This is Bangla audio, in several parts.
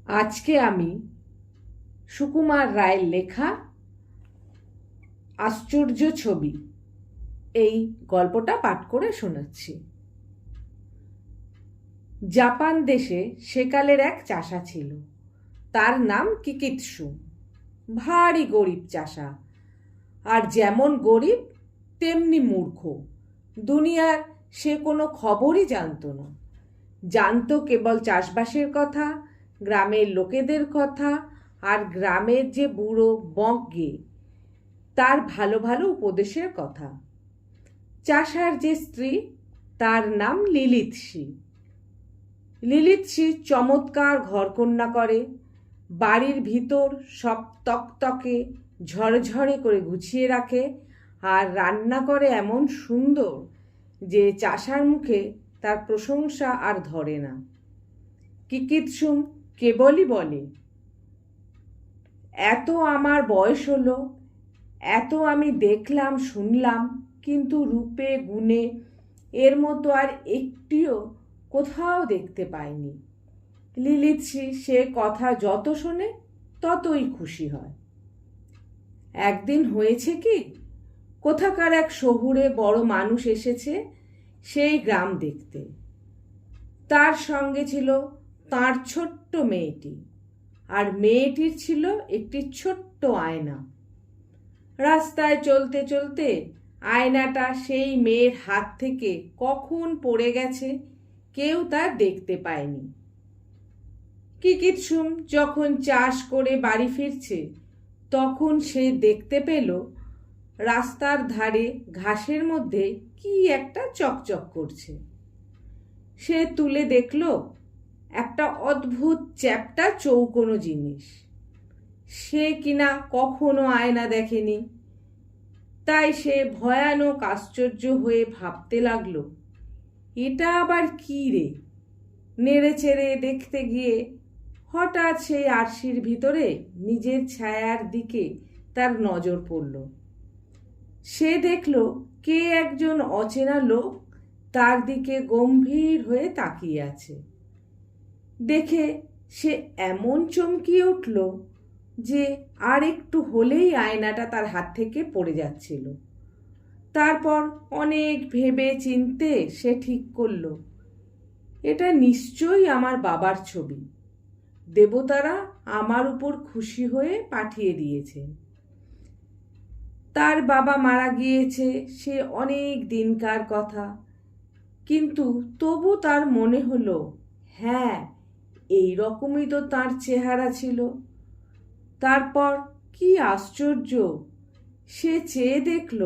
আজকে আমি সুকুমার রায়ের লেখা আশ্চর্য ছবি এই গল্পটা পাঠ করে শোনাচ্ছি। জাপান দেশে সেকালের এক চাষা ছিল। তার নাম কিকিৎসু। ভারী গরিব চাষা, আর যেমন গরিব তেমনি মূর্খ। দুনিয়ার সে কোনো খবরই জানতো না। জানতো কেবল চাষবাসের কথা, গ্রামের লোকেদের কথা, আর গ্রামের যে বুড়ো বঙ্গে তার ভালো ভালো উপদেশের কথা। চাষার যে স্ত্রী, তার নাম লিলিৎসি। লিলিৎসি চমৎকার ঘরকন্যা করে। বাড়ির ভিতর সব তকতকে ঝরঝরে করে গুছিয়ে রাখে, আর রান্না করে এমন সুন্দর যে চাষার মুখে তার প্রশংসা আর ধরে না। কিকিৎসুম কেবলই বলে, এত আমার বয়স হলো, এত আমি দেখলাম শুনলাম, কিন্তু রূপে গুণে এর মতো আর একটিও কোথাও দেখতে পাইনি। লিলিৎসি সে কথা যত শোনে ততই খুশি হয়। একদিন হয়েছে কি, কোথাকার এক শহুরে বড় মানুষ এসেছে সেই গ্রাম দেখতে। তার সঙ্গে ছিল তার ছোট্ট মেয়েটি, আর মেয়েটির ছিল একটি ছোট্ট আয়না। রাস্তায় চলতে চলতে আয়নাটা সেই মেয়ের হাত থেকে কখন পড়ে গেছে কেউ তা দেখতে পায়নি। কিকিৎসুম যখন চাষ করে বাড়ি ফিরছে, তখন সে দেখতে পেল রাস্তার ধারে ঘাসের মধ্যে কি একটা চকচক করছে। সে তুলে দেখল একটা অদ্ভুত চ্যাপ্টা চৌকোনো জিনিস। সে কিনা কখনো আয়না দেখেনি। তাই সে ভয়ানক আশ্চর্য হয়ে ভাবতে লাগলো, এটা আবার কি রে? নেড়ে চেড়ে দেখতে গিয়ে হঠাৎ সেই আরশির ভিতরে নিজের ছায়ার দিকে তার নজর পড়ল। সে দেখল কে একজন অচেনা লোক তার দিকে গম্ভীর হয়ে তাকিয়ে আছে। দেখে সে এমন চমকিয়ে উঠল যে আর একটু হলেই আয়নাটা তার হাত থেকে পড়ে যাচ্ছিল। তারপর অনেক ভেবে চিনতে সে ঠিক করল, এটা নিশ্চয়ই আমার বাবার ছবি। দেবতারা আমার উপর খুশি হয়ে পাঠিয়ে দিয়েছেন। তার বাবা মারা গিয়েছে সে অনেক দিনকার কথা, কিন্তু তবু তার মনে হলো, হ্যাঁ, এই রকমই তো তার চেহারা ছিল। তারপর কি আশ্চর্য, সে চেয়ে দেখল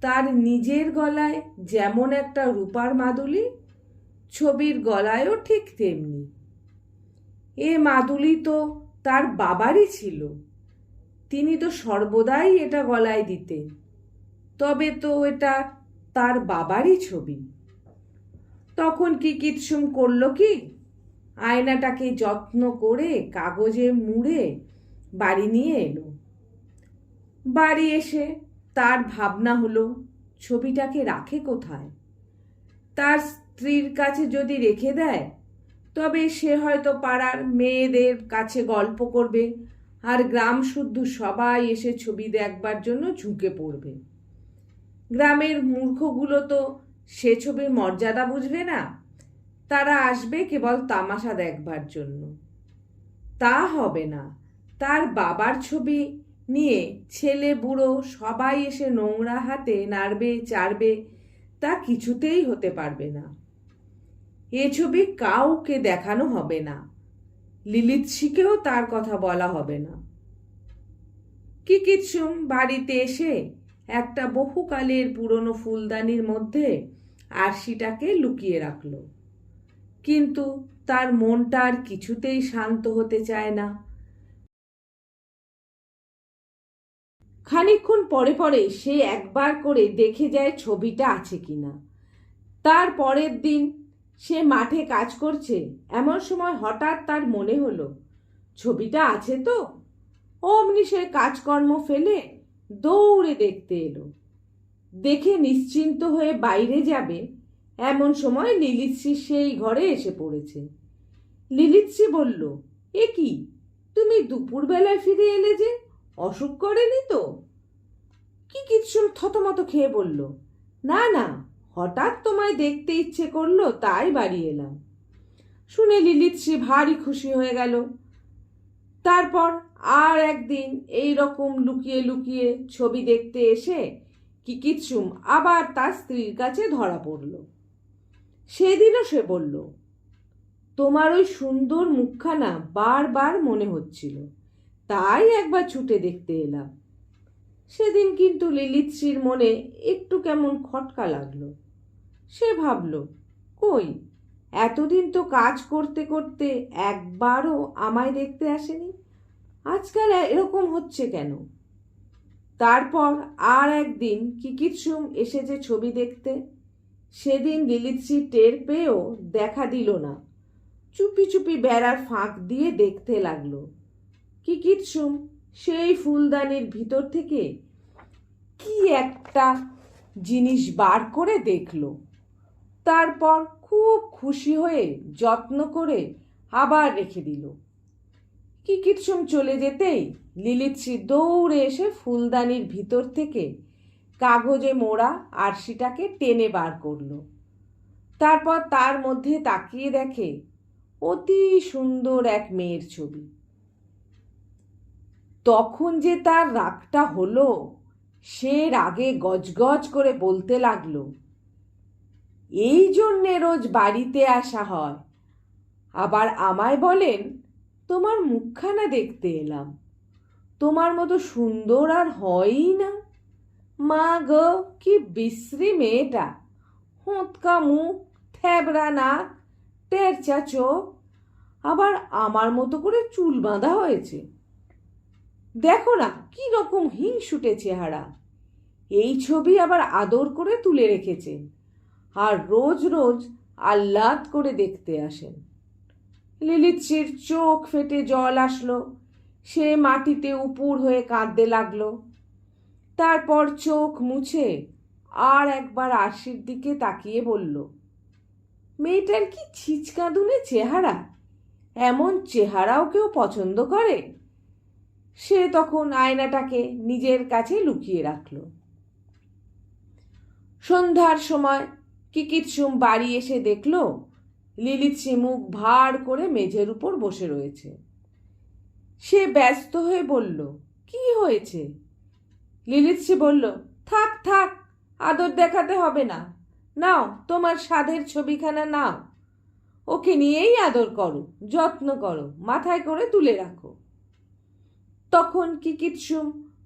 তার নিজের গলায় যেমন একটা রূপার মাদুলি, ছবির গলায়ও ঠিক তেমনি। এ মাদুলি তো তার বাবারই ছিল। তিনি তো সর্বদাই এটা গলায় দিতেন। তবে তো এটা তার বাবারই ছবি। তখন কিকিৎসুম করল কি, আয়নাটাকে যত্ন করে কাগজে মুড়ে বাড়ি নিয়ে এলো। বাড়ি এসে তার ভাবনা হলো, ছবিটাকে রাখে কোথায়? তার স্ত্রীর কাছে যদি রেখে দেয়, তবে সে হয়তো পাড়ার মেয়েদের কাছে গল্প করবে, আর গ্রাম শুদ্ধ সবাই এসে ছবি দেখবার জন্য ঝুঁকে পড়বে। গ্রামের মূর্খগুলো তো সে ছবির মর্যাদা বুঝবে না, তারা আসবে কেবল তামাশা দেখবার জন্য। তা হবে না। তার বাবার ছবি নিয়ে ছেলে বুড়ো সবাই এসে নোংরা হাতে নাড়বে চাড়বে, তা কিছুতেই হতে পারবে না। এ ছবি কাউকে দেখানো হবে না, লিলিৎসিকেও তার কথা বলা হবে না। কিকিৎসুম বাড়িতে এসে একটা বহুকালের পুরনো ফুলদানির মধ্যে আরশিটাকে লুকিয়ে রাখল। কিন্তু তার মনটা আর কিছুতেই শান্ত হতে চায় না। খানিকক্ষণ পরে পরে সে একবার করে দেখে যায় ছবিটা আছে কিনা। তার পরের দিন সে মাঠে কাজ করছে, এমন সময় হঠাৎ তার মনে হলো ছবিটা আছে তো। অমনি সে কাজকর্ম ফেলে দৌড়ে দেখতে এলো। দেখে নিশ্চিন্ত হয়ে বাইরে যাবে, এমন সময় লিলিৎসি সেই ঘরে এসে পড়েছে। লিলিৎসি বলল, এ কি, তুমি দুপুরবেলায় ফিরে এলে যে? অসুখ করেনি তো? কি কিছু থতমত খেয়ে বলল, না না, হঠাৎ তোমায় দেখতে ইচ্ছে করলো তাই বাড়ি এলাম। শুনে লিলিত্রি ভারী খুশি হয়ে গেল। তারপর আর একদিন এই রকম লুকিয়ে লুকিয়ে ছবি দেখতে এসে কিকিৎসুম আবার তার স্ত্রীর কাছে ধরা পড়ল। সেদিনও সে বলল, তোমার ওই সুন্দর মুখখানা বারবার মনে হচ্ছিল, তাই একবার ছুটে দেখতে এলাম। সেদিন কিন্তু লিলিত্রির মনে একটু কেমন খটকা লাগলো। সে ভাবল, কই, এতদিন তো কাজ করতে করতে একবারও আমায় দেখতে আসেনি, আজকাল এরকম হচ্ছে কেন? তারপর আর একদিন কিকিৎসুম এসেছে ছবি দেখতে। সেদিন লিলিত্রি টের পেয়েও দেখা দিল না, চুপি চুপি বেড়ার ফাঁক দিয়ে দেখতে লাগলো। কিকিৎসুম সেই ফুলদানির ভিতর থেকে কি একটা জিনিস বার করে দেখল। তারপর খুব খুশি হয়ে যত্ন করে আবার রেখে দিল। কিকিৎসুম চলে যেতেই লিলিত্রি দৌড়ে এসে ফুলদানির ভিতর থেকে কাগজে মোড়া আরশিটাকে টেনে বার করলো। তারপর তার মধ্যে তাকিয়ে দেখে অতি সুন্দর এক মেয়ের ছবি। তখন যে তার রাগটা হলো, সে রাগে গজগজ করে বলতে লাগলো, এই জন্যে রোজ বাড়িতে আসা হয়, আবার আমায় বলেন তোমার মুখখানা দেখতে এলাম, তোমার মতো সুন্দর আর হয়ই না। মা গো, কি বিশ্রী মেয়েটা, হোঁতকা মুখ, থ্যাবড়া নাক, টেরচা চোখ, আবার আমার মতো করে চুল বাঁধা হয়েছে। দেখো না কি রকম হিংসুটে চেহারা। এই ছবি আবার আদর করে তুলে রেখেছেন আর রোজ রোজ আহ্লাদ করে দেখতে আসেন। লিলিত্রির চোখ ফেটে জল আসলো। সে মাটিতে উপুড় হয়ে কাঁদতে লাগলো। তারপর চোখ মুছে আর একবার আরশির দিকে তাকিয়ে বলল, মেয়েটার কি ছিচকাঁদুনে চেহারা, এমন চেহারাও কেউ পছন্দ করে? সে তখন আয়নাটাকে নিজের কাছে লুকিয়ে রাখল। সন্ধ্যার সময় কিকিৎসুম বাড়ি এসে দেখল লিলিত্রি মুখ ভার করে মেঝের উপর বসে রয়েছে। সে ব্যস্ত হয়ে বলল, কি হয়েছে? লিলিত্রি বলল, থাক থাক, আদর দেখাতে হবে না, নাও তোমার সাধের ছবিখানা নাও, ওকে নিয়েই আদর করো, যত্ন করো, মাথায় করে তুলে রাখো। তখন কিকিৎসুম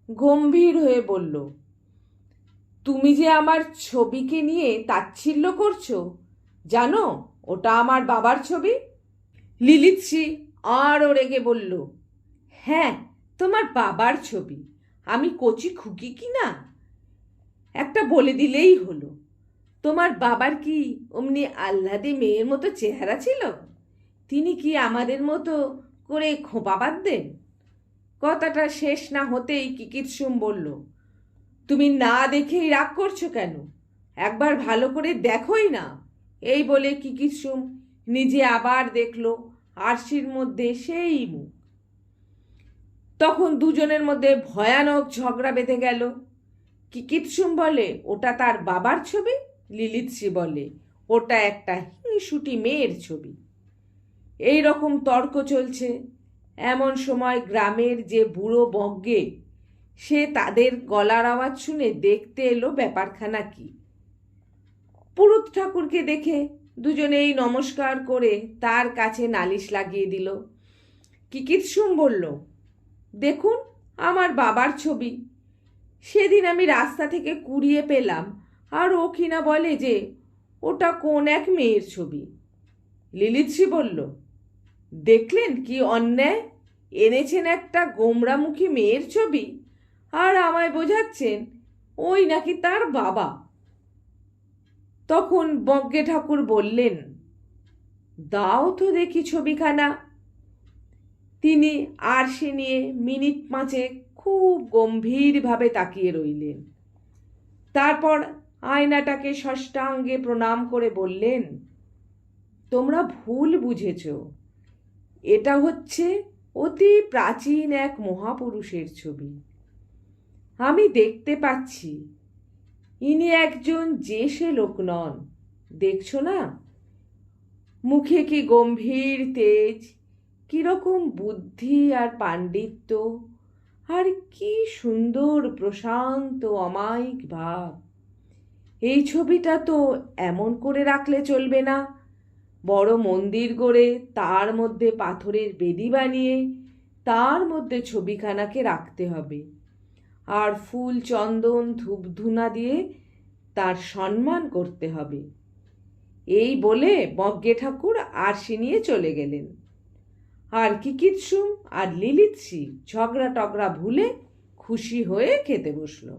গম্ভীর হয়ে বলল, তুমি যে আমার ছবিকে নিয়ে তাচ্ছিল্য করছো, জানো ওটা আমার বাবার ছবি? লিলিত্রি আরও রেগে বলল, হ্যাঁ, তোমার বাবার ছবি, আমি কচি খুকি কি না? একটা বলে দিলেই হলো। তোমার বাবার কি অমনি আহ্লাদে মেয়ের মতো চেহারা ছিল? তিনি কি আমাদের মতো করে খোঁপা বাঁধতেন? কথাটা শেষ না হতেই কিকিৎসুম বলল, তুমি না দেখেই রাগ করছো কেন? একবার ভালো করে দেখোই না। এই বলে কিকিৎসুম নিজে আবার দেখল আরশির মধ্যে সেই মুখ। তখন দুজনের মধ্যে ভয়ানক ঝগড়া বেঁধে গেল। কিকিৎসুম বলে, ওটা তার বাবার ছবি। লিলিত্রি বলে, ওটা একটা হিংসুটি মেয়ের ছবি। এই রকম তর্ক চলছে। এমন সময় গ্রামের যে বুড়ো বজ্ঞে, সে তাদের গলার আওয়াজ শুনে দেখতে এলো ব্যাপারখানা কি। পুরুত ঠাকুরকে দেখে দুজনেই নমস্কার করে তার কাছে নালিশ লাগিয়ে দিল। কিকিৎসুম বলল, দেখুন, আমার বাবার ছবি, সেদিন আমি রাস্তা থেকে কুড়িয়ে পেলাম, আর ও কিনা বলে যে ওটা কোন এক মেয়ের ছবি। লিলিত্রি বলল, দেখলেন কি অন্যায়, এনেছেন একটা গোমরামুখী মেয়ের ছবি আর আমায় বোঝাচ্ছেন ওই নাকি তার বাবা। তখন বজ্ঞে ঠাকুর বললেন, দাও তো দেখি ছবিখানা। তিনি আরশি নিয়ে মিনিট পাঁচেক খুব গম্ভীরভাবে তাকিয়ে রইলেন। তারপর আয়নাটাকে ষষ্ঠাঙ্গে প্রণাম করে বললেন, তোমরা ভুল বুঝেছ, এটা হচ্ছে অতি প্রাচীন এক মহাপুরুষের ছবি। আমি দেখতে পাচ্ছি ইনি একজন যে সে লোক নন, দেখছো না? মুখে কি গম্ভীর তেজ, কিরকম বুদ্ধি আর পাণ্ডিত্য, আর কি সুন্দর প্রশান্ত অমায়িক ভাব। এই ছবিটা তো এমন করে রাখলে চলবে না, বড় মন্দির গড়ে তার মধ্যে পাথরের বেদি বানিয়ে তার মধ্যে ছবিখানাকে রাখতে হবে, আর ফুল চন্দন ধূপধুনা দিয়ে তার সম্মান করতে হবে। এই বলে বজ্ঞে ঠাকুর আরশি নিয়ে চলে গেলেন। আর কিকিৎসুম আর লিলিৎসি ঝগড়া টগড়া ভুলে খুশি হয়ে খেতে বসলো।